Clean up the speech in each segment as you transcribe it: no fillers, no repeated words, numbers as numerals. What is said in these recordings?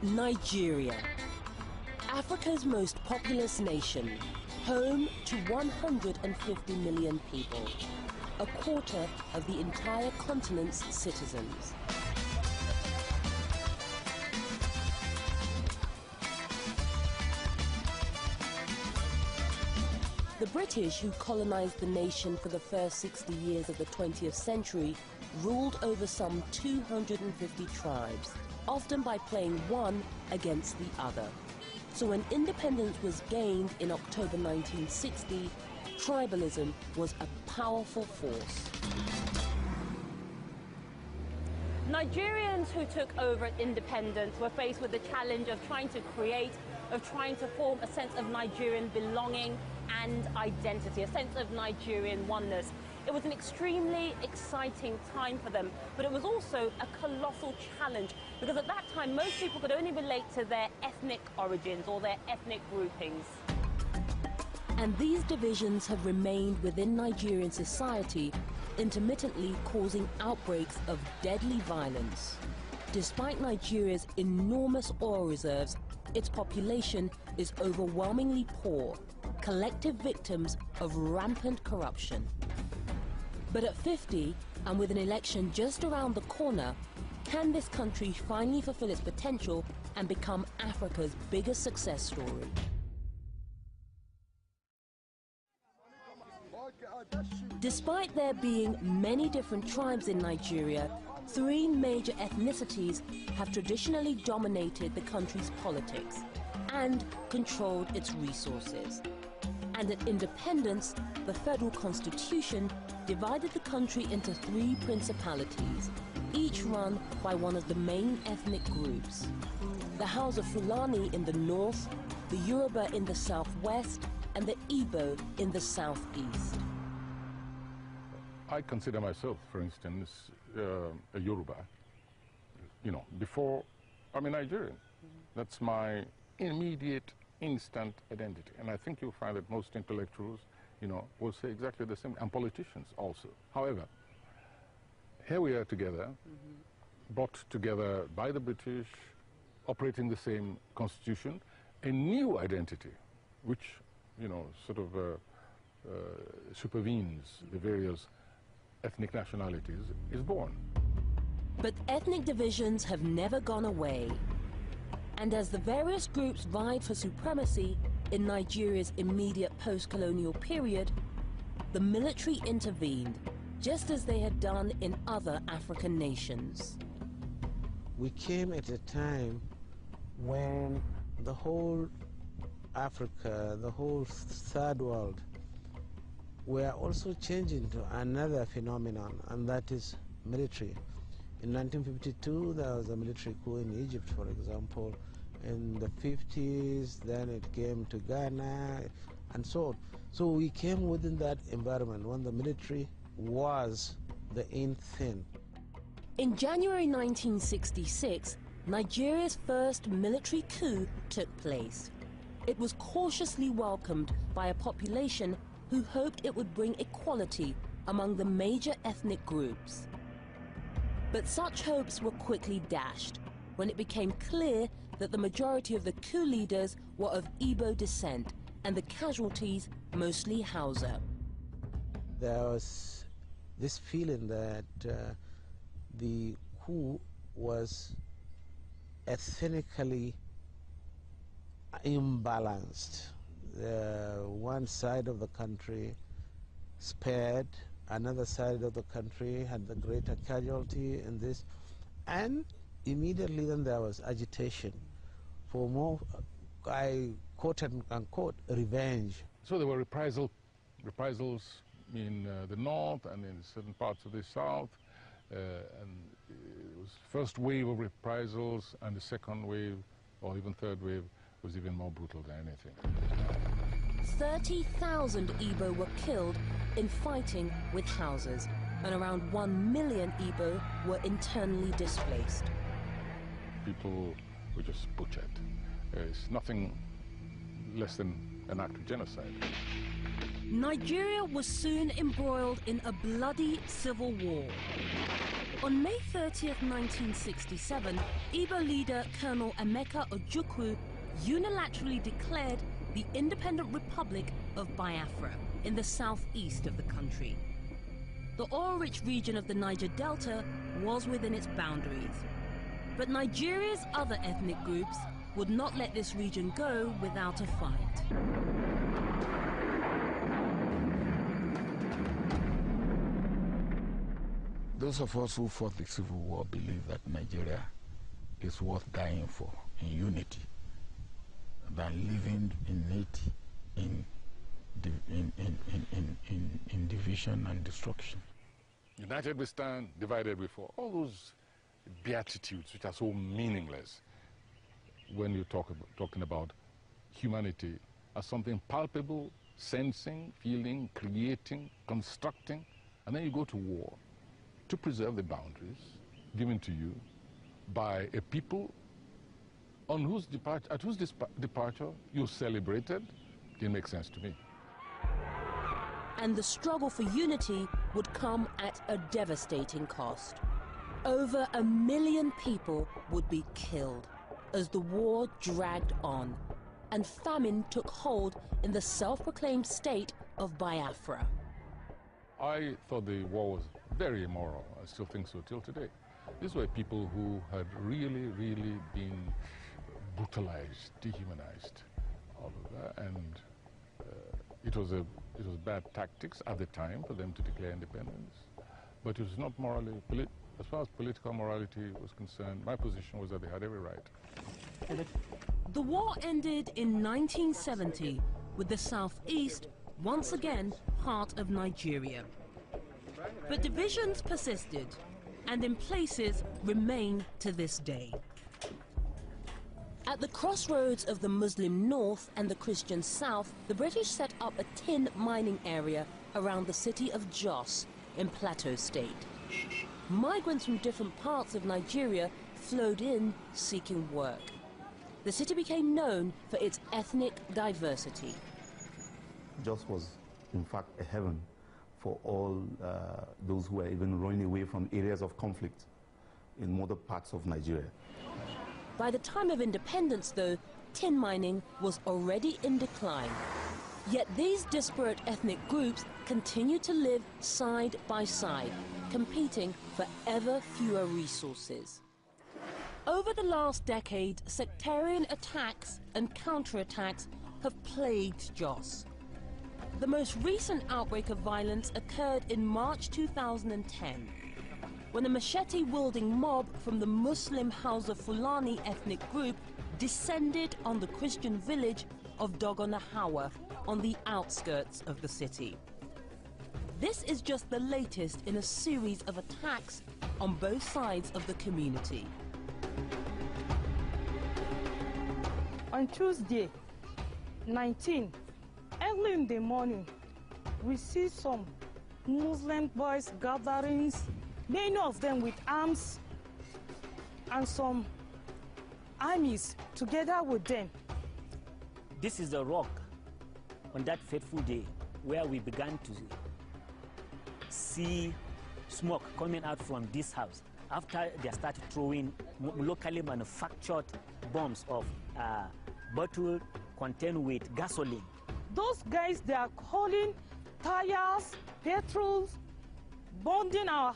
Nigeria, Africa's most populous nation, home to 150 million people, a quarter of the entire continent's citizens. The British, who colonized the nation for the first 60 years of the 20th century, ruled over some 250 tribes, often by playing one against the other. So when independence was gained in October 1960, tribalism was a powerful force. Nigerians who took over independence were faced with the challenge of trying to form a sense of Nigerian belonging and identity, a sense of Nigerian oneness. It was an extremely exciting time for them, but it was also a colossal challenge because at that time most people could only relate to their ethnic origins or their ethnic groupings. And these divisions have remained within Nigerian society, intermittently causing outbreaks of deadly violence. Despite Nigeria's enormous oil reserves, its population is overwhelmingly poor, collective victims of rampant corruption. But at 50, and with an election just around the corner, can this country finally fulfill its potential and become Africa's biggest success story? Despite there being many different tribes in Nigeria, three major ethnicities have traditionally dominated the country's politics and controlled its resources. And at independence, the federal constitution divided the country into three principalities, each run by one of the main ethnic groups. The Hausa Fulani in the north, the Yoruba in the southwest, and the Igbo in the southeast. I consider myself, for instance, a Yoruba. You know, before I'm a Nigerian. That's my immediate, instant identity. And I think you'll find that most intellectuals, you know, will say exactly the same, and politicians also. However, here we are together, brought together by the British, operating the same constitution, a new identity, which, you know, sort of supervenes the various ethnic nationalities, is born. But ethnic divisions have never gone away. And as the various groups vied for supremacy in Nigeria's immediate post-colonial period, the military intervened, just as they had done in other African nations. We came at a time when the whole Africa, the whole third world, were also changing to another phenomenon, and that is military. In 1952, there was a military coup in Egypt, for example. In the 50s, then it came to Ghana, and so on. So we came within that environment when the military was the in thing. In January 1966, Nigeria's first military coup took place. It was cautiously welcomed by a population who hoped it would bring equality among the major ethnic groups. But such hopes were quickly dashed when it became clear that the majority of the coup leaders were of Igbo descent and the casualties mostly Hausa. There was this feeling that the coup was ethnically imbalanced. One side of the country spared, another side of the country had the greater casualty in this, and immediately then there was agitation for more, I quote unquote, revenge. So there were reprisals in the north and in certain parts of the south, and it was first wave of reprisals, and the second wave, or even third wave, was even more brutal than anything. 30,000 Igbo were killed in fighting with Hausas, and around 1 million Igbo were internally displaced. People were just butchered. It's nothing less than an act of genocide. Nigeria was soon embroiled in a bloody civil war. On May 30th, 1967, Igbo leader Colonel Emeka Ojukwu unilaterally declared the independent Republic of Biafra in the southeast of the country. The oil-rich region of the Niger Delta was within its boundaries. But Nigeria's other ethnic groups would not let this region go without a fight. Those of us who fought the Civil War believe that Nigeria is worth dying for in unity than living in division and destruction. United we stand, divided we fall. All those beatitudes which are so meaningless when you're talking about humanity as something palpable, sensing, feeling, creating, constructing, and then you go to war to preserve the boundaries given to you by a people at whose departure you celebrated. Didn't make sense to me. And the struggle for unity would come at a devastating cost. Over 1 million people would be killed as the war dragged on, and famine took hold in the self-proclaimed state of Biafra. I thought the war was very immoral. I still think so till today. These were people who had really, really been brutalized, dehumanized, all of that, and it was bad tactics at the time for them to declare independence. But it was not morally, as far as political morality was concerned, my position was that they had every right. The war ended in 1970, with the southeast once again part of Nigeria. But divisions persisted, and in places remain to this day. At the crossroads of the Muslim north and the Christian south, the British set up a tin mining area around the city of Jos in Plateau State. Migrants from different parts of Nigeria flowed in seeking work. The city became known for its ethnic diversity. Jos was, in fact, a heaven for all those who were even running away from areas of conflict in other parts of Nigeria. By the time of independence, though, tin mining was already in decline. Yet these disparate ethnic groups continue to live side by side, competing for ever fewer resources. Over the last decade, sectarian attacks and counterattacks have plagued Jos. The most recent outbreak of violence occurred in March 2010, when a machete-wielding mob from the Muslim Hausa Fulani ethnic group descended on the Christian village of Dogonahawa on the outskirts of the city. This is just the latest in a series of attacks on both sides of the community. On Tuesday, 19, early in the morning, we see some Muslim boys gatherings, many of them with arms and some armies together with them. This is the rock on that fateful day where we began to see smoke coming out from this house after they started throwing locally manufactured bombs of bottle contained with gasoline. Those guys, they are calling tires, petrols, bonding our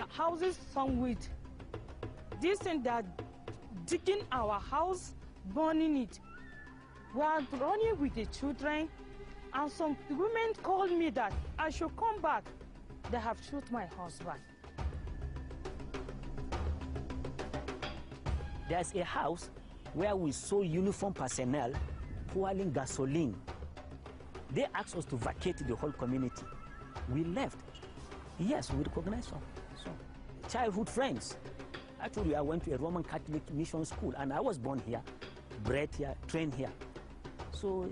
houses, some with this, and they are digging our house, burning it. We are running with the children, and some women called me that I should come back. They have shot my husband. There's a house where we saw uniformed personnel pouring gasoline. They asked us to vacate the whole community. We left. Yes, we recognize some childhood friends. Actually, I went to a Roman Catholic mission school, and I was born here, bred here, trained here. So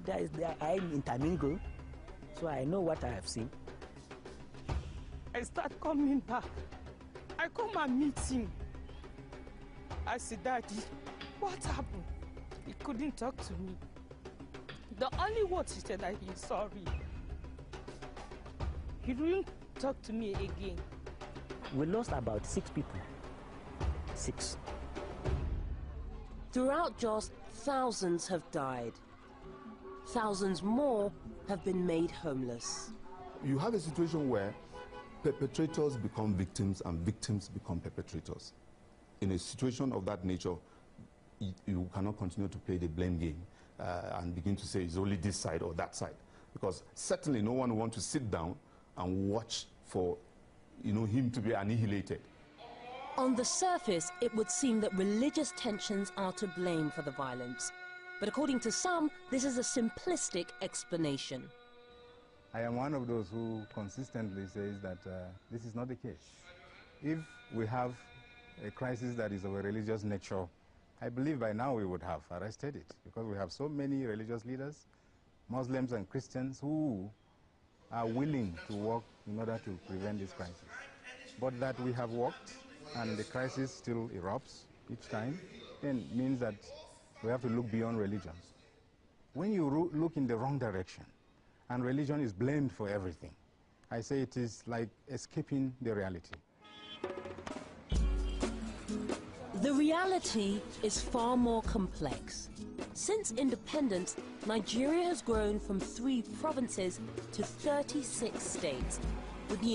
I intermingle, so I know what I have seen. I start coming back. I come and meet him. I said, Daddy, what happened? He couldn't talk to me. The only word he said that he's sorry. He didn't talk to me again. we lost about 6 people. 6. Throughout Jos, thousands have died. Thousands more have been made homeless. You have a situation where perpetrators become victims and victims become perpetrators. In a situation of that nature, you cannot continue to play the blame game and begin to say it's only this side or that side. Because certainly no one wants to sit down and watch for him to be annihilated. On the surface, it would seem that religious tensions are to blame for the violence. But according to some, this is a simplistic explanation. I am one of those who consistently says that this is not the case. If we have a crisis that is of a religious nature, I believe by now we would have arrested it, because we have so many religious leaders, Muslims and Christians, who are willing to work in order to prevent this crisis. But that we have worked and the crisis still erupts each time, then means that we have to look beyond religion. When you look in the wrong direction and religion is blamed for everything, I say it is like escaping the reality. The reality is far more complex. Since independence, Nigeria has grown from 3 provinces to 36 states, with the